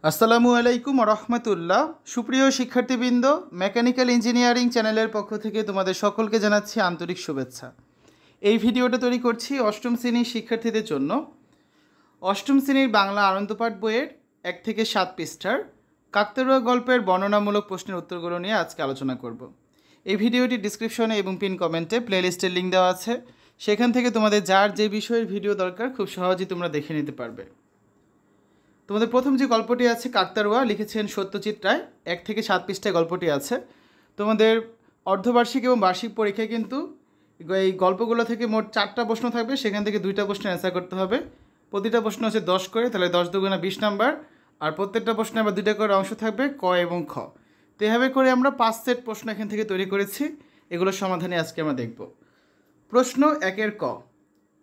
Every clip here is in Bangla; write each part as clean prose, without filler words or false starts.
আসসালামু আলাইকুম রহমতুল্লাহ। সুপ্রিয় শিক্ষার্থীবৃন্দ, মেকানিক্যাল ইঞ্জিনিয়ারিং চ্যানেলের পক্ষ থেকে তোমাদের সকলকে জানাচ্ছি আন্তরিক শুভেচ্ছা। এই ভিডিওটা তৈরি করছি অষ্টম শ্রেণীর শিক্ষার্থীদের জন্য। অষ্টম শ্রেণীর বাংলা আনন্দপাঠ বইয়ের 1 থেকে 7 পৃষ্ঠার কাকতাড়ুয়া গল্পের বর্ণনামূলক প্রশ্নের উত্তরগুলো নিয়ে আজকে আলোচনা করব। এই ভিডিওটি ডিসক্রিপশনে এবং পিন কমেন্টে প্লেলিস্টের লিঙ্ক দেওয়া আছে, সেখান থেকে তোমাদের যার যে বিষয়ের ভিডিও দরকার খুব সহজেই তোমরা দেখে নিতে পারবে। তোমাদের প্রথম যে গল্পটি আছে কাকতাড়ুয়া, লিখেছেন সত্যজিৎ রায়। 1 থেকে 7 পৃষ্ঠায় গল্পটি আছে। তোমাদের অর্ধবার্ষিক এবং বার্ষিক পরীক্ষায় কিন্তু এই গল্পগুলো থেকে মোট 4টা প্রশ্ন থাকবে, সেখান থেকে 2টা প্রশ্ন অ্যান্সার করতে হবে। প্রতিটা প্রশ্ন হচ্ছে 10 করে, তাহলে 10 দুগুণা 20 নাম্বার। আর প্রত্যেকটা প্রশ্নে আবার 2টা করে অংশ থাকবে, ক এবং খ। তো এভাবে করে আমরা 5 সেট প্রশ্ন এখান থেকে তৈরি করেছি। এগুলোর সমাধানে আজকে আমরা দেখব। প্রশ্ন 1-এর ক,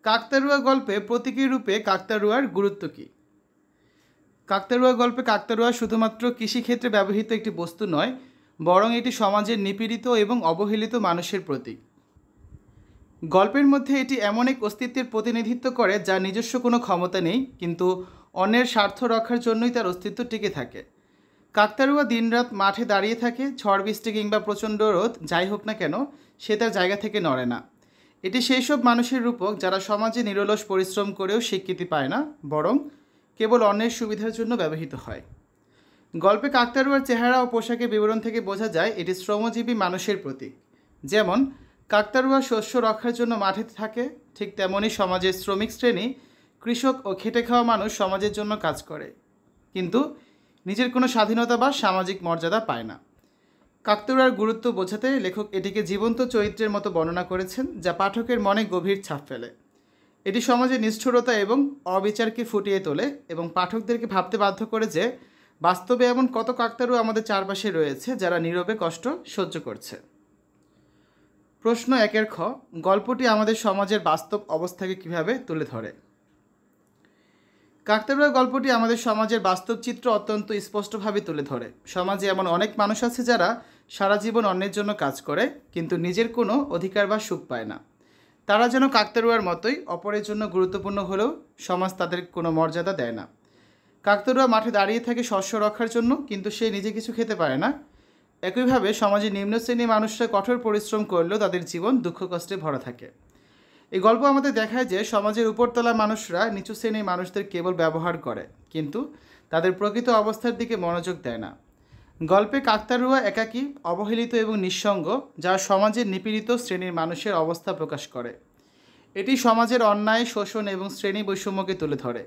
কাকতাড়ুয়া গল্পে প্রতীকী রূপে কাকতাড়ুয়ার গুরুত্ব কী? কাকতাড়ুয়া গল্পে কাকতাড়ুয়া শুধুমাত্র কৃষিক্ষেত্রে ব্যবহৃত একটি বস্তু নয়, বরং এটি সমাজের নিপীড়িত এবং অবহেলিত মানুষের প্রতীক। গল্পের মধ্যে এটি এমন এক অস্তিত্বের প্রতিনিধিত্ব করে যার নিজস্ব কোনো ক্ষমতা নেই, কিন্তু অন্যের স্বার্থ রক্ষার জন্যই তার অস্তিত্ব টিকে থাকে। কাকতাড়ুয়া দিনরাত মাঠে দাঁড়িয়ে থাকে, ঝড় বৃষ্টি কিংবা প্রচণ্ড রোদ যাই হোক না কেন, সে তার জায়গা থেকে নড়ে না। এটি সেই সব মানুষের রূপক যারা সমাজে নিরলস পরিশ্রম করেও স্বীকৃতি পায় না, বরং কেবল অন্যের সুবিধার জন্য ব্যবহৃত হয়। গল্পে কাকতাড়ুয়ার চেহারা ও পোশাকের বিবরণ থেকে বোঝা যায় এটি শ্রমজীবী মানুষের প্রতীক। যেমন কাকতাড়ুয়া শস্য রক্ষার জন্য মাঠে থাকে, ঠিক তেমনই সমাজের শ্রমিক শ্রেণী, কৃষক ও খেটে খাওয়া মানুষ সমাজের জন্য কাজ করে, কিন্তু নিজের কোনো স্বাধীনতা বা সামাজিক মর্যাদা পায় না। কাকতাড়ুয়ার গুরুত্ব বোঝাতে লেখক এটিকে জীবন্ত চরিত্রের মতো বর্ণনা করেছেন, যা পাঠকের মনে গভীর ছাপ ফেলে। এটি সমাজের নিষ্ঠুরতা এবং অবিচারকে ফুটিয়ে তোলে এবং পাঠকদেরকে ভাবতে বাধ্য করে যে বাস্তবে এমন কত কাকতাড়ুয়া আমাদের চারপাশে রয়েছে যারা নীরবে কষ্ট সহ্য করছে। প্রশ্ন 1-এর খ, গল্পটি আমাদের সমাজের বাস্তব অবস্থাকে কিভাবে তুলে ধরে? কাকতাড়ুয়া গল্পটি আমাদের সমাজের বাস্তব চিত্র অত্যন্ত স্পষ্টভাবে তুলে ধরে। সমাজে এমন অনেক মানুষ আছে যারা সারা জীবন অন্যের জন্য কাজ করে, কিন্তু নিজের কোনো অধিকার বা সুখ পায় না। তারা যেন কাকতাড়ুয়ার মতোই অপরের জন্য গুরুত্বপূর্ণ হলেও সমাজ তাদের কোনো মর্যাদা দেয় না। কাকতাড়ুয়া মাঠে দাঁড়িয়ে থাকে শস্য রক্ষার জন্য, কিন্তু সে নিজে কিছু খেতে পারে না। একইভাবে সমাজের নিম্ন শ্রেণীর মানুষরা কঠোর পরিশ্রম করলেও তাদের জীবন দুঃখ কষ্টে ভরা থাকে। এই গল্প আমাদের দেখায় যে সমাজের উপরতলা মানুষরা নিচু শ্রেণীর মানুষদের কেবল ব্যবহার করে, কিন্তু তাদের প্রকৃত অবস্থার দিকে মনোযোগ দেয় না। গল্পে কাকতাড়ুয়া একাকী, অবহেলিত এবং নিঃসঙ্গ, যা সমাজের নিপীড়িত শ্রেণীর মানুষের অবস্থা প্রকাশ করে। এটি সমাজের অন্যায়, শোষণ এবং শ্রেণী বৈষম্যকে তুলে ধরে।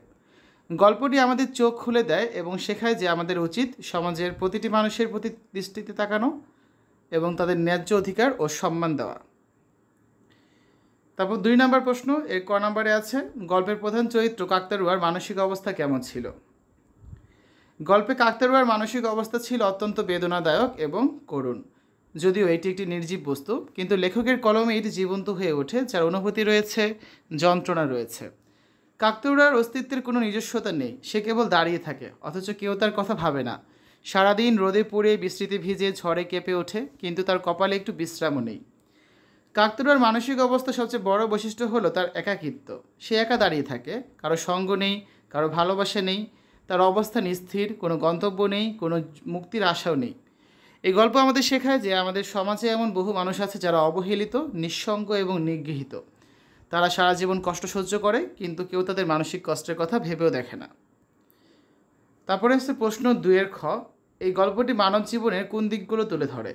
গল্পটি আমাদের চোখ খুলে দেয় এবং শেখায় যে আমাদের উচিত সমাজের প্রতিটি মানুষের প্রতি দৃষ্টিতে তাকানো এবং তাদের ন্যায্য অধিকার ও সম্মান দেওয়া। তারপর 2 নম্বর প্রশ্ন, এর ক নম্বরে আছে, গল্পের প্রধান চরিত্র কাকতাড়ুয়ার মানসিক অবস্থা কেমন ছিল? গল্পে কাকতাড়ুয়ার মানসিক অবস্থা ছিল অত্যন্ত বেদনাদায়ক এবং করুণ। যদিও এটি একটি নির্জীব বস্তু, কিন্তু লেখকের কলমে এটি জীবন্ত হয়ে ওঠে, যার অনুভূতি রয়েছে, যন্ত্রণা রয়েছে। কাকতাড়ুয়ার অস্তিত্বের কোনো নিজস্বতা নেই, সে কেবল দাঁড়িয়ে থাকে, অথচ কেউ তার কথা ভাবে না। সারাদিন রোদে পুড়ে, বৃষ্টিতে ভিজে, ঝড়ে কেঁপে ওঠে, কিন্তু তার কপালে একটু বিশ্রামও নেই। কাকতাড়ুয়ার মানসিক অবস্থা সবচেয়ে বড় বৈশিষ্ট্য হলো তার একাকিত্ব। সে একা দাঁড়িয়ে থাকে, কারো সঙ্গ নেই, কারো ভালোবাসা নেই, তার অবস্থান স্থির, কোনো গন্তব্য নেই, কোনো মুক্তির আশাও নেই। এই গল্প আমাদের শেখায় যে আমাদের সমাজে এমন বহু মানুষ আছে যারা অবহেলিত, নিঃসঙ্গ এবং নিগৃহীত। তারা সারা জীবন কষ্ট সহ্য করে, কিন্তু কেউ তাদের মানসিক কষ্টের কথা ভেবেও দেখে না। তারপরে হচ্ছে প্রশ্ন 2-এর খ, এই গল্পটি মানব জীবনের কোন দিকগুলো তুলে ধরে?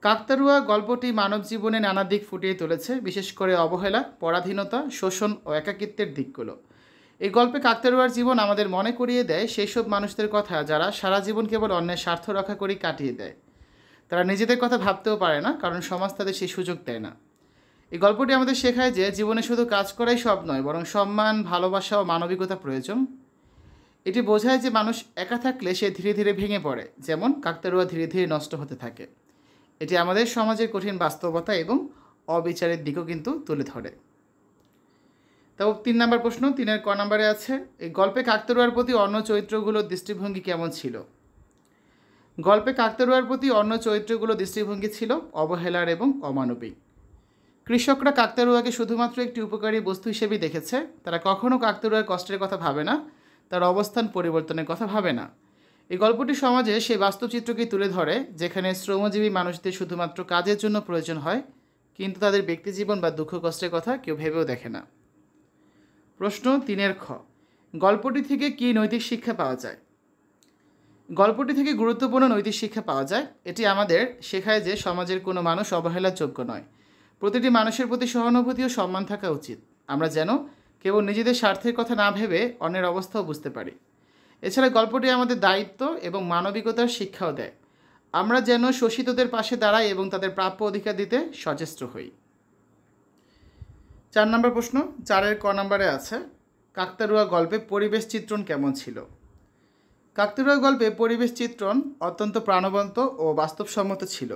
কাকতাড়ুয়া গল্পটি মানব জীবনে নানা দিক ফুটিয়ে তুলেছে, বিশেষ করে অবহেলা, পরাধীনতা, শোষণ ও একাকিত্বের দিকগুলো। এই গল্পে কাকতাড়ুয়ার জীবন আমাদের মনে করিয়ে দেয় সেই সব মানুষদের কথা যারা সারা জীবন কেবল অন্যের স্বার্থ রক্ষা করেই কাটিয়ে দেয়। তারা নিজেদের কথা ভাবতেও পারে না, কারণ সমাজ তাদের সেই সুযোগ দেয় না। এই গল্পটি আমাদের শেখায় যে জীবনে শুধু কাজ করাই সব নয়, বরং সম্মান, ভালোবাসা ও মানবিকতা প্রয়োজন। এটি বোঝায় যে মানুষ একা থাকলে সে ধীরে ধীরে ভেঙে পড়ে, যেমন কাকতাড়ুয়া ধীরে ধীরে নষ্ট হতে থাকে। এটি আমাদের সমাজের কঠিন বাস্তবতা এবং অবিচারের দিকও কিন্তু তুলে ধরে। তাও 3 নম্বর প্রশ্ন, 3-এর ক নম্বরে আছে, এই গল্পে কাকতাড়ুয়ার প্রতি অন্য চরিত্রগুলোর দৃষ্টিভঙ্গি কেমন ছিল? গল্পে কাকতাড়ুয়ার প্রতি অন্য চরিত্রগুলোর দৃষ্টিভঙ্গি ছিল অবহেলার এবং অমানবিক। কৃষকরা কাকতাড়ুয়াকে শুধুমাত্র একটি উপকারী বস্তু হিসেবেই দেখেছে। তারা কখনও কাকতাড়ুয়ার কষ্টের কথা ভাবে না। তার অবস্থান পরিবর্তনের কথা ভাবে না। এই গল্পটি সমাজে সেই বাস্তব চিত্রকে তুলে ধরে যেখানে শ্রমজীবী মানুষদের শুধুমাত্র কাজের জন্য প্রয়োজন হয়, কিন্তু তাদের ব্যক্তিজীবন বা দুঃখ কষ্টের কথা কেউ ভেবেও দেখে না। প্রশ্ন 3 খ, গল্পটি থেকে কী নৈতিক শিক্ষা পাওয়া যায়? গল্পটি থেকে গুরুত্বপূর্ণ নৈতিক শিক্ষা পাওয়া যায়। এটি আমাদের শেখায় যে সমাজের কোনো মানুষ অবহেলার যোগ্য নয়। প্রতিটি মানুষের প্রতি সহানুভূতি ও সম্মান থাকা উচিত। আমরা যেন কেবল নিজেদের স্বার্থের কথা না ভেবে অন্যের অবস্থাও বুঝতে পারি। এছাড়া গল্পটি আমাদের দায়িত্ব এবং মানবিকতার শিক্ষাও দেয়। আমরা যেন শোষিতদের পাশে দাঁড়াই এবং তাদের প্রাপ্য অধিকার দিতে সচেষ্ট হই। 4 নম্বর প্রশ্ন, 4 ক নম্বরে আছে, কাকতাড়ুয়া গল্পে পরিবেশ চিত্রণ কেমন ছিল? কাকতাড়ুয়া গল্পে পরিবেশ চিত্রণ অত্যন্ত প্রাণবন্ত ও বাস্তবসম্মত ছিল।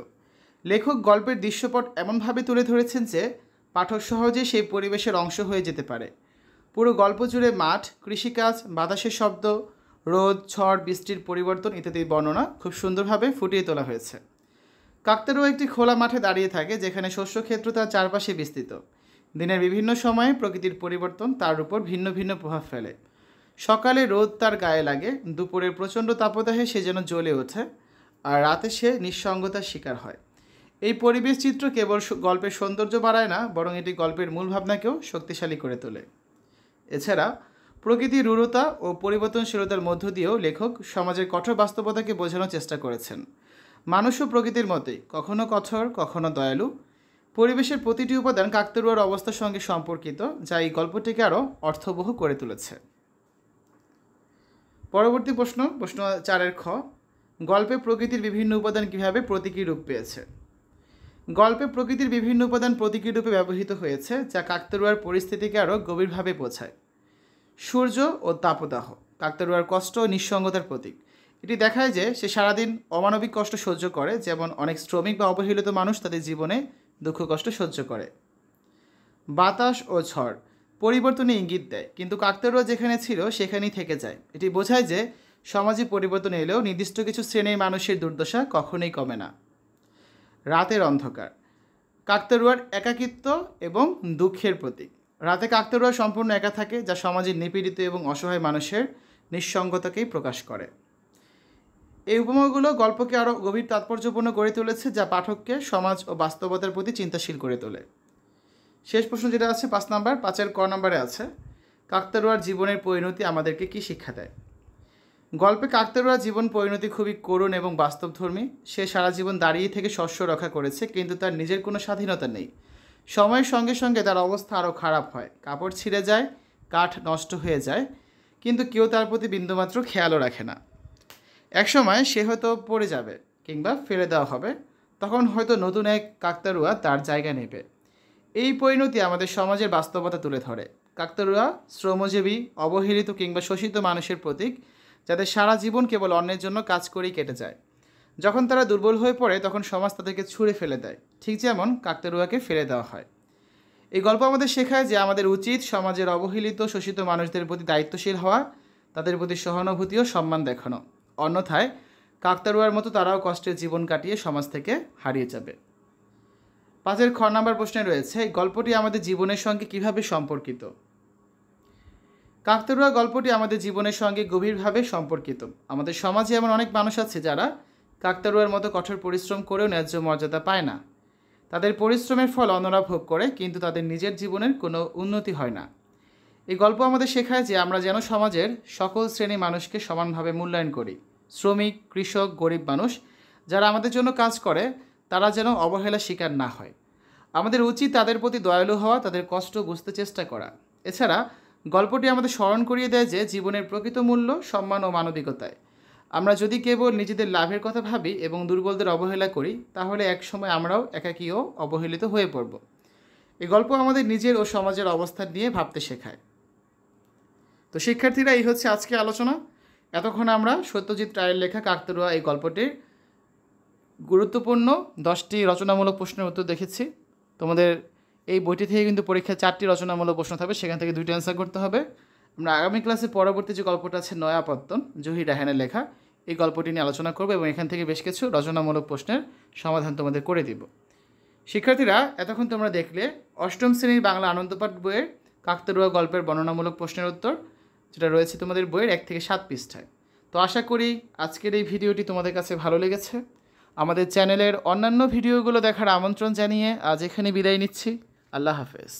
লেখক গল্পের দৃশ্যপট এমনভাবে তুলে ধরেছেন যে পাঠক সহজেই সেই পরিবেশের অংশ হয়ে যেতে পারে। পুরো গল্প জুড়ে মাঠ, কৃষিকাজ, বাতাসের শব্দ, রোদ, ঝড়, বৃষ্টির পরিবর্তন ইত্যাদি বর্ণনা খুব সুন্দরভাবে ফুটিয়ে তোলা হয়েছে। কাকতাড়ুয়া একটি খোলা মাঠে দাঁড়িয়ে থাকে যেখানে শস্যক্ষেত্র তার চারপাশে বিস্তৃত। দিনের বিভিন্ন সময়ে প্রকৃতির পরিবর্তন তার উপর ভিন্ন ভিন্ন প্রভাব ফেলে। সকালে রোদ তার গায়ে লাগে, দুপুরের প্রচণ্ড তাপদাহে সে যেন জ্বলে ওঠে, আর রাতে সে নিঃসঙ্গতার শিকার হয়। এই পরিবেশ চিত্র কেবল গল্পের সৌন্দর্য বাড়ায় না, বরং এটি গল্পের মূল ভাবনাকেও শক্তিশালী করে তোলে। এছাড়া প্রকৃতির রূঢ়তা ও পরিবর্তনশীলতার মধ্য দিয়েও লেখক সমাজের কঠোর বাস্তবতাকে বোঝানোর চেষ্টা করেছেন। মানুষও প্রকৃতির মতোই, কখনো কঠোর, কখনো দয়ালু। পরিবেশের প্রতিটি উপাদান কাকতাড়ুয়ার অবস্থার সঙ্গে সম্পর্কিত, যা এই গল্পটিকে আরও অর্থবহ করে তুলেছে। পরবর্তী প্রশ্ন 4 খ, গল্পে প্রকৃতির বিভিন্ন উপাদান কীভাবে প্রতীকী রূপ পেয়েছে? গল্পে প্রকৃতির বিভিন্ন উপাদান প্রতীকী রূপে ব্যবহৃত হয়েছে, যা কাকতাড়ুয়ার পরিস্থিতিকে আরও গভীরভাবে বোঝায়। সূর্য ও তাপদাহ কাকতাড়ুয়ার কষ্ট ও নিঃসঙ্গতার প্রতীক। এটি দেখায় যে সে সারাদিন অমানবিক কষ্ট সহ্য করে, যেমন অনেক শ্রমিক বা অবহেলিত মানুষ তাদের জীবনে দুঃখ কষ্ট সহ্য করে। বাতাস ও ঝড় পরিবর্তনে ইঙ্গিত দেয়, কিন্তু কাকতাড়ুয়া যেখানে ছিল সেখানেই থেকে যায়। এটি বোঝায় যে সমাজে পরিবর্তন এলেও নির্দিষ্ট কিছু শ্রেণীর মানুষের দুর্দশা কখনোই কমে না। রাতের অন্ধকার কাকতাড়ুয়ার একাকিত্ব এবং দুঃখের প্রতীক। রাতে কাকতাড়ুয়া সম্পূর্ণ একা থাকে, যা সমাজের নিপীড়িত এবং অসহায় মানুষের নিঃসঙ্গতাকেই প্রকাশ করে। এই উপমাগুলো গল্পকে আরও গভীর তাৎপর্যপূর্ণ করে তুলেছে, যা পাঠককে সমাজ ও বাস্তবতার প্রতি চিন্তাশীল করে তোলে। শেষ প্রশ্ন যেটা আছে 5 নম্বর, 5 ক নম্বরে আছে, কাকতাড়ুয়ার জীবনের পরিণতি আমাদেরকে কী শিক্ষা দেয়? গল্পে কাকতাড়ুয়ার জীবন পরিণতি খুবই করুণ এবং বাস্তবধর্মী। সে সারা জীবন দাঁড়িয়ে থেকে শস্য রক্ষা করেছে, কিন্তু তার নিজের কোনো স্বাধীনতা নেই। সময়ের সঙ্গে সঙ্গে তার অবস্থা আরও খারাপ হয়, কাপড় ছিঁড়ে যায়, কাঠ নষ্ট হয়ে যায়, কিন্তু কেউ তার প্রতি বিন্দুমাত্র খেয়ালও রাখে না। একসময় সে হয়তো পড়ে যাবে কিংবা ফেলে দেওয়া হবে, তখন হয়তো নতুন এক কাকতাড়ুয়া তার জায়গা নেবে। এই পরিণতি আমাদের সমাজের বাস্তবতা তুলে ধরে। কাকতাড়ুয়া শ্রমজীবী, অবহেলিত কিংবা শোষিত মানুষের প্রতীক, যাদের সারা জীবন কেবল অন্যের জন্য কাজ করেই কেটে যায়। যখন তারা দুর্বল হয়ে পড়ে তখন সমাজ তাদেরকে ছুঁড়ে ফেলে দেয়, ঠিক যেমন কাকতাড়ুয়াকে ফেলে দেওয়া হয়। এই গল্প আমাদের শেখায় যে আমাদের উচিত সমাজের অবহেলিত, শোষিত মানুষদের প্রতি দায়িত্বশীল হওয়া, তাদের প্রতি সহানুভূতি ও সম্মান দেখানো। অন্যথায় কাকতাড়ুয়ার মতো তারাও কষ্টের জীবন কাটিয়ে সমাজ থেকে হারিয়ে যাবে। 5 খ নম্বর প্রশ্নে রয়েছে, এই গল্পটি আমাদের জীবনের সঙ্গে কিভাবে সম্পর্কিত? কাকতাড়ুয়া গল্পটি আমাদের জীবনের সঙ্গে গভীরভাবে সম্পর্কিত। আমাদের সমাজে এমন অনেক মানুষ আছে যারা কাকতাড়ুয়ার মতো কঠোর পরিশ্রম করেও ন্যায্য মর্যাদা পায় না। তাদের পরিশ্রমের ফল অন্যরা ভোগ করে, কিন্তু তাদের নিজের জীবনের কোনো উন্নতি হয় না। এই গল্প আমাদের শেখায় যে আমরা যেন সমাজের সকল শ্রেণীর মানুষকে সমানভাবে মূল্যায়ন করি। শ্রমিক, কৃষক, গরিব মানুষ যারা আমাদের জন্য কাজ করে, তারা যেন অবহেলার শিকার না হয়। আমাদের উচিত তাদের প্রতি দয়ালু হওয়া, তাদের কষ্ট বুঝতে চেষ্টা করা। এছাড়া গল্পটি আমাদের স্মরণ করিয়ে দেয় যে জীবনের প্রকৃত মূল্য সম্মান ও মানবিকতায়। আমরা যদি কেবল নিজেদের লাভের কথা ভাবি এবং দুর্বলদের অবহেলা করি, তাহলে একসময় আমরাও একাকী ও অবহেলিত হয়ে পড়ব। এই গল্প আমাদের নিজের ও সমাজের অবস্থান নিয়ে ভাবতে শেখায়। তো শিক্ষার্থীরা, এই হচ্ছে আজকে আলোচনা। এতক্ষণ আমরা সত্যজিৎ রায়ের লেখা কাকতাড়ুয়া এই গল্পটির গুরুত্বপূর্ণ 10টি রচনামূলক প্রশ্নের উত্তর দেখেছি। তোমাদের এই বইটি থেকে কিন্তু পরীক্ষায় 4টি রচনামূলক প্রশ্ন থাকবে, সেখান থেকে 2টি অ্যান্সার করতে হবে। আমরা আগামী ক্লাসে পরবর্তী যে গল্পটা আছে নয়াপত্তন, জহির রায়হানের লেখা, এই গল্পটি নিয়ে আলোচনা করবো এবং এখান থেকে বেশ কিছু রচনামূলক প্রশ্নের সমাধান তোমাদের করে দিব। শিক্ষার্থীরা, এতক্ষণ তোমরা দেখলে 8ম শ্রেণীর বাংলা আনন্দপাঠ বইয়ের কাকতাড়ুয়া গল্পের বর্ণনামূলক প্রশ্নের উত্তর। যেটা রয়েছে তোমাদের বইয়ের 1 থেকে 7 পৃষ্ঠায়। তো আশা করি আজকের এই ভিডিওটি তোমাদের কাছে ভালো লেগেছে। আমাদের চ্যানেলের অন্যান্য ভিডিওগুলো দেখার আমন্ত্রণ জানিয়ে আজ এখানে বিদায় নিচ্ছি। আল্লাহ হাফেজ।